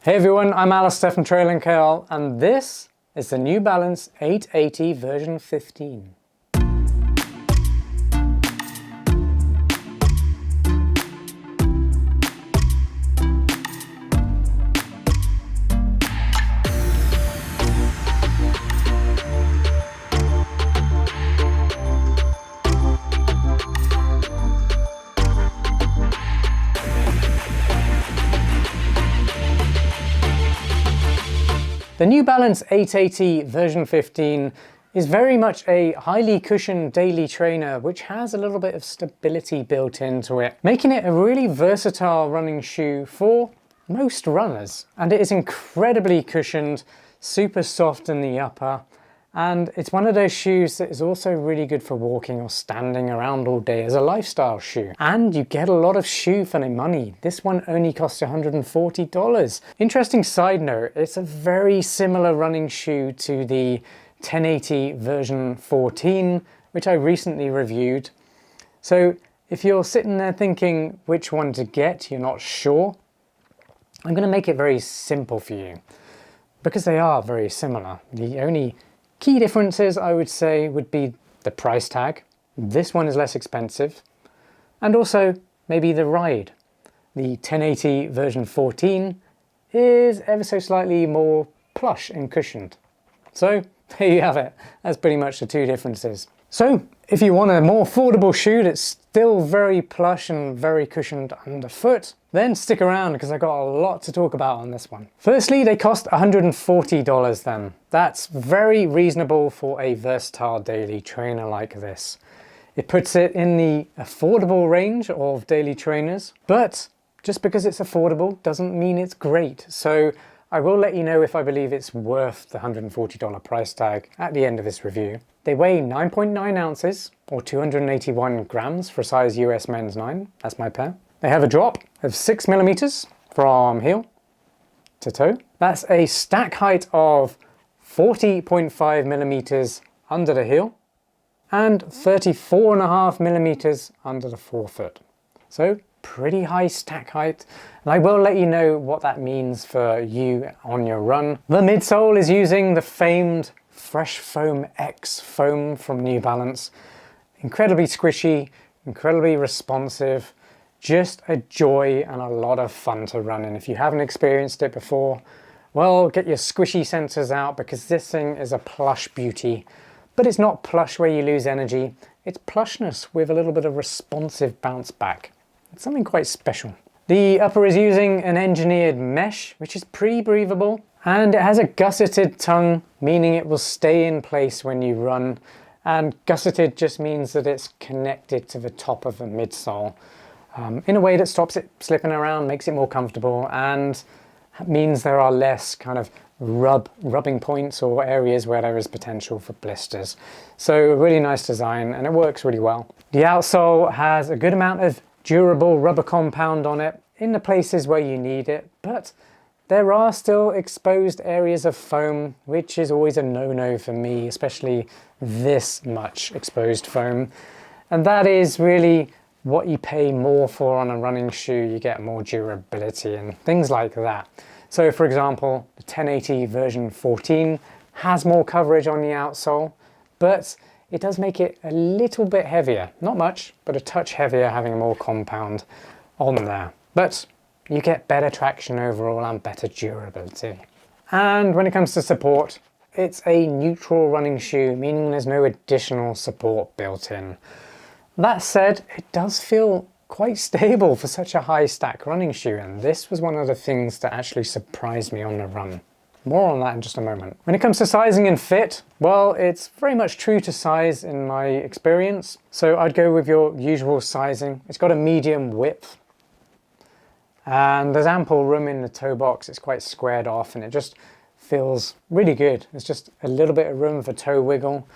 Hey everyone, I'm Alistair from Trail & Kale, and this is the New Balance 880 version 15. The New Balance 880 version 15 is very much a highly cushioned daily trainer which has a little bit of stability built into it, making it a really versatile running shoe for most runners. And it is incredibly cushioned, super soft in the upper, and it's one of those shoes that is also really good for walking or standing around all day as a lifestyle shoe. And you get a lot of shoe for the money. This one only costs $140. Interesting side note, it's a very similar running shoe to the 1080 version 14, which I recently reviewed. So if you're sitting there thinking which one to get, you're not sure, I'm going to make it very simple for you because they are very similar. The only key differences, I would say, would be the price tag. This one is less expensive, and also maybe the ride. The 1080 version 14 is ever so slightly more plush and cushioned. So there you have it. That's pretty much the two differences. So if you want a more affordable shoe that's still very plush and very cushioned underfoot, then stick around because I've got a lot to talk about on this one. Firstly, they cost $140 then. That's very reasonable for a versatile daily trainer like this. It puts it in the affordable range of daily trainers, but just because it's affordable doesn't mean it's great. So I will let you know if I believe it's worth the $140 price tag at the end of this review. They weigh 9.9 ounces or 281 grams for a size US men's 9. That's my pair. They have a drop of 6 millimeters from heel to toe. That's a stack height of 40.5 millimeters under the heel and 34.5 millimeters under the forefoot. So pretty high stack height, and I will let you know what that means for you on your run. The midsole is using the famed Fresh Foam X foam from New Balance. Incredibly squishy, incredibly responsive, just a joy and a lot of fun to run in. If you haven't experienced it before, well, get your squishy sensors out because this thing is a plush beauty. But it's not plush where you lose energy, it's plushness with a little bit of responsive bounce back. It's something quite special. The upper is using an engineered mesh, which is pretty breathable, and it has a gusseted tongue, meaning it will stay in place when you run. And gusseted just means that it's connected to the top of the midsole in a way that stops it slipping around, makes it more comfortable, and means there are less kind of rubbing points or areas where there is potential for blisters. So a really nice design, and it works really well. The outsole has a good amount of durable rubber compound on it in the places where you need it, but there are still exposed areas of foam, which is always a no-no for me, especially this much exposed foam. And that is really what you pay more for on a running shoe. You get more durability and things like that. So for example, the 1080 version 14 has more coverage on the outsole, but it does make it a little bit heavier. Not much, but a touch heavier, having more compound on there. But you get better traction overall and better durability. And when it comes to support, it's a neutral running shoe, meaning there's no additional support built in. That said, it does feel quite stable for such a high stack running shoe, and this was one of the things that actually surprised me on the run. More on that in just a moment. When it comes to sizing and fit, well, it's very much true to size in my experience. So I'd go with your usual sizing. It's got a medium width, and there's ample room in the toe box. It's quite squared off, and it just feels really good. There's just a little bit of room for toe wiggle,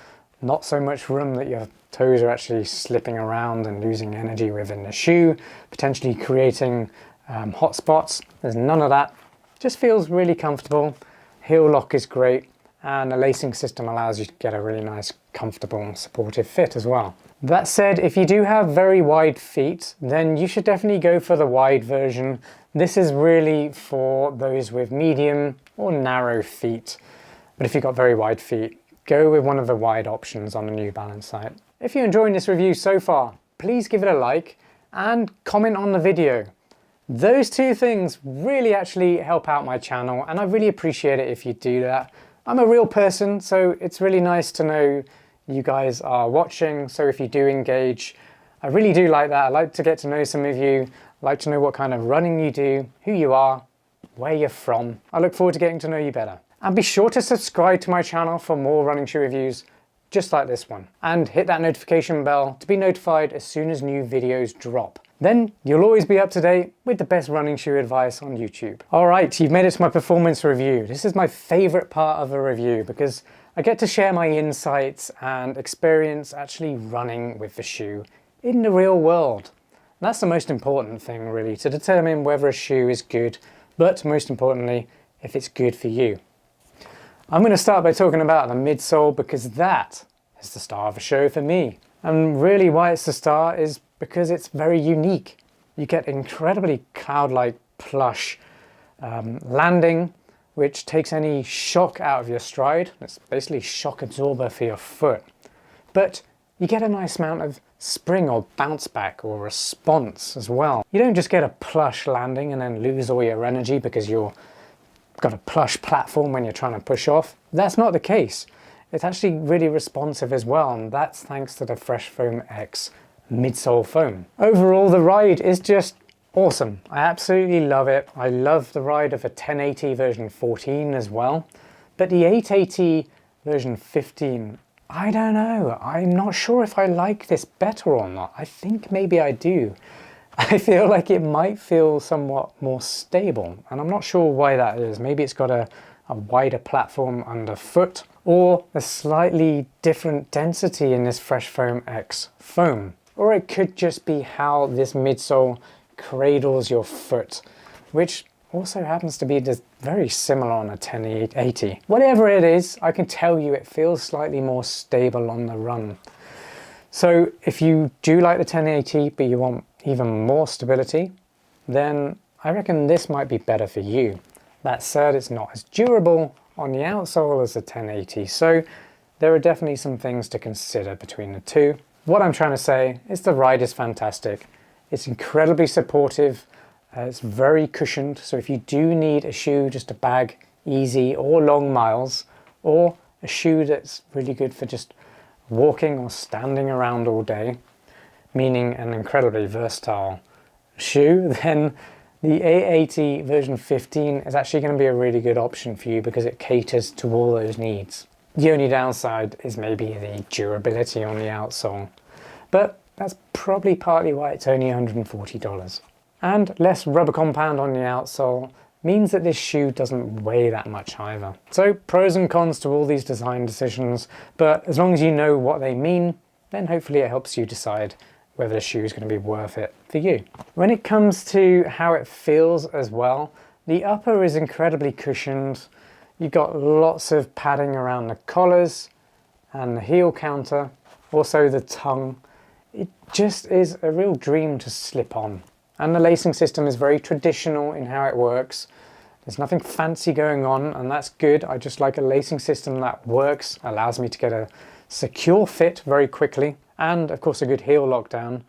not so much room that your toes are actually slipping around and losing energy within the shoe, potentially creating hot spots. There's none of that. It just feels really comfortable. Heel lock is great, and the lacing system allows you to get a really nice, comfortable and supportive fit as well. That said, if you do have very wide feet, then you should definitely go for the wide version. This is really for those with medium or narrow feet. But if you've got very wide feet, go with one of the wide options on the New Balance site. If you're enjoying this review so far, please give it a like and comment on the video. Those two things really actually help out my channel, and I really appreciate it if you do that. I'm a real person, so it's really nice to know you guys are watching. So if you do engage, I really do like that. I like to get to know some of you, I like to know what kind of running you do, who you are, where you're from. I look forward to getting to know you better. And be sure to subscribe to my channel for more running shoe reviews just like this one. And hit that notification bell to be notified as soon as new videos drop. Then you'll always be up to date with the best running shoe advice on YouTube. All right, you've made it to my performance review. This is my favorite part of a review because I get to share my insights and experience actually running with the shoe in the real world. And that's the most important thing really, to determine whether a shoe is good, but most importantly, if it's good for you. I'm going to start by talking about the midsole because that is the star of the show for me. And really why it's the star is because it's very unique. You get incredibly cloud-like plush landing, which takes any shock out of your stride. It's basically shock absorber for your foot. But you get a nice amount of spring or bounce back or response as well. You don't just get a plush landing and then lose all your energy because you've got a plush platform when you're trying to push off. That's not the case. It's actually really responsive as well, and that's thanks to the Fresh Foam X midsole foam. Overall, the ride is just awesome. I absolutely love it. I love the ride of a 1080 version 14 as well, but the 880 version 15, I don't know. I'm not sure if I like this better or not. I think maybe I do. I feel like it might feel somewhat more stable, and I'm not sure why that is. Maybe it's got a wider platform underfoot, or a slightly different density in this Fresh Foam X foam. Or it could just be how this midsole cradles your foot, which also happens to be just very similar on a 1080. Whatever it is, I can tell you it feels slightly more stable on the run. So if you do like the 1080 but you want even more stability, then I reckon this might be better for you. That said, it's not as durable on the outsole as the 1080, so there are definitely some things to consider between the two. What I'm trying to say is the ride is fantastic. It's incredibly supportive, it's very cushioned, so if you do need a shoe just to bag easy or long miles, or a shoe that's really good for just walking or standing around all day, meaning an incredibly versatile shoe, then the 880 version 15 is actually going to be a really good option for you because it caters to all those needs. The only downside is maybe the durability on the outsole, but that's probably partly why it's only $140. And less rubber compound on the outsole means that this shoe doesn't weigh that much either. So pros and cons to all these design decisions, but as long as you know what they mean, then hopefully it helps you decide whether the shoe is going to be worth it for you. When it comes to how it feels as well, the upper is incredibly cushioned. You've got lots of padding around the collars and the heel counter, also the tongue. It just is a real dream to slip on. And the lacing system is very traditional in how it works. There's nothing fancy going on, and that's good. I just like a lacing system that works, allows me to get a secure fit very quickly, and of course a good heel lockdown.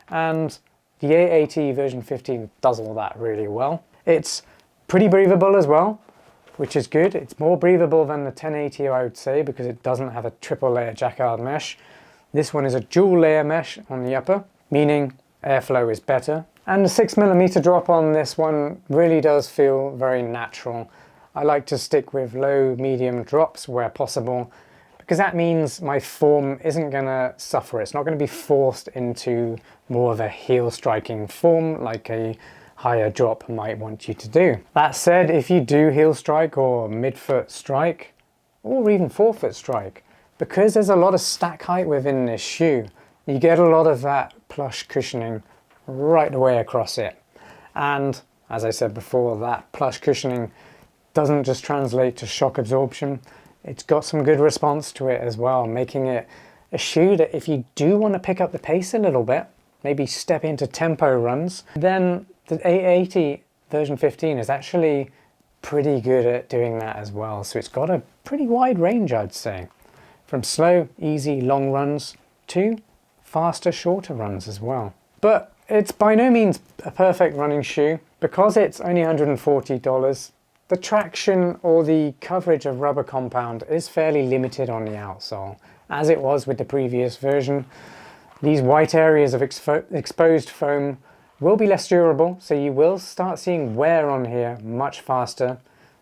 And the 880 version 15 does all that really well. It's pretty breathable as well, which is good. It's more breathable than the 1080 I would say, because it doesn't have a triple layer jacquard mesh. This one is a dual layer mesh on the upper, meaning airflow is better. And the 6mm drop on this one really does feel very natural. I like to stick with low, medium drops where possible, because that means my form isn't going to suffer. It's not going to be forced into more of a heel striking form like a higher drop might want you to do. That said, if you do heel strike or midfoot strike, or even forefoot strike, because there's a lot of stack height within this shoe, you get a lot of that plush cushioning right the way across it. And as I said before, that plush cushioning doesn't just translate to shock absorption, it's got some good response to it as well, making it a shoe that if you do want to pick up the pace a little bit, maybe step into tempo runs, then the 880 version 15 is actually pretty good at doing that as well. So it's got a pretty wide range, I'd say, from slow, easy, long runs to faster, shorter runs as well. But it's by no means a perfect running shoe. Because it's only $140, the traction or the coverage of rubber compound is fairly limited on the outsole, as it was with the previous version. These white areas of exposed foam will be less durable, so you will start seeing wear on here much faster,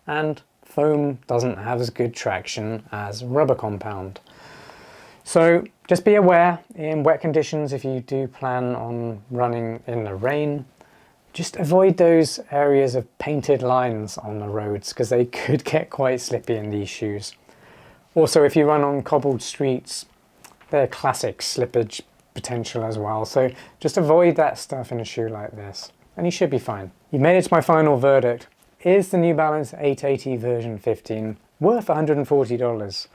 and foam doesn't have as good traction as rubber compound. So just be aware in wet conditions, if you do plan on running in the rain, just avoid those areas of painted lines on the roads because they could get quite slippy in these shoes. Also, if you run on cobbled streets, they're classic slippage potential as well, so just avoid that stuff in a shoe like this and you should be fine. You made it to my final verdict. Is the New Balance 880 version 15 worth $140?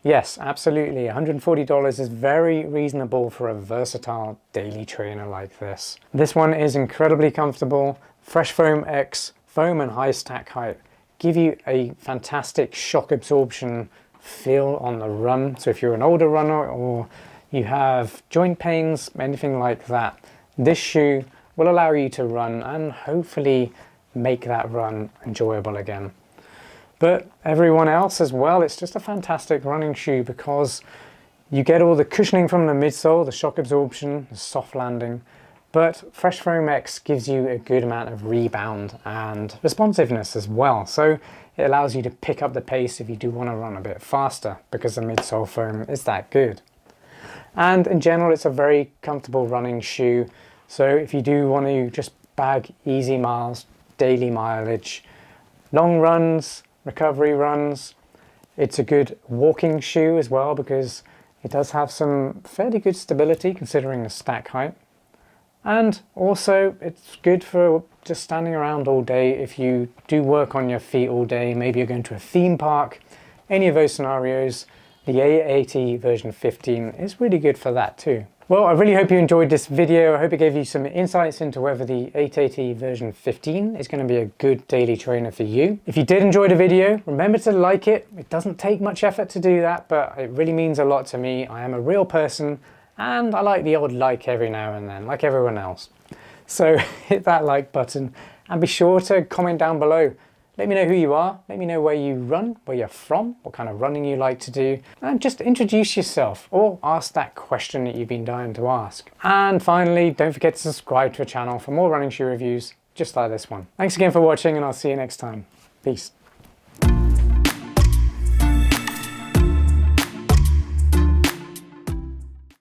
Yes, absolutely. $140 is very reasonable for a versatile daily trainer like this. This one is incredibly comfortable. Fresh Foam X foam and high stack height give you a fantastic shock absorption feel on the run. So if you're an older runner or you have joint pains, anything like that, this shoe will allow you to run and hopefully make that run enjoyable again. But everyone else as well, it's just a fantastic running shoe because you get all the cushioning from the midsole, the shock absorption, the soft landing, but Fresh Foam X gives you a good amount of rebound and responsiveness as well. So it allows you to pick up the pace if you do want to run a bit faster because the midsole foam is that good. And in general, it's a very comfortable running shoe. So if you do want to just bag easy miles, daily mileage, long runs, recovery runs, it's a good walking shoe as well because it does have some fairly good stability considering the stack height. And also it's good for just standing around all day if you do work on your feet all day, maybe you're going to a theme park, any of those scenarios, the 880 version 15 is really good for that too. Well, I really hope you enjoyed this video. I hope it gave you some insights into whether the 880 version 15 is going to be a good daily trainer for you. If you did enjoy the video, remember to like it. It doesn't take much effort to do that, but it really means a lot to me. I am a real person and I like the odd like every now and then, like everyone else. So hit that like button and be sure to comment down below. Let me know who you are, let me know where you run, where you're from, what kind of running you like to do, and just introduce yourself or ask that question that you've been dying to ask. And finally, don't forget to subscribe to the channel for more running shoe reviews just like this one. Thanks again for watching and I'll see you next time. Peace.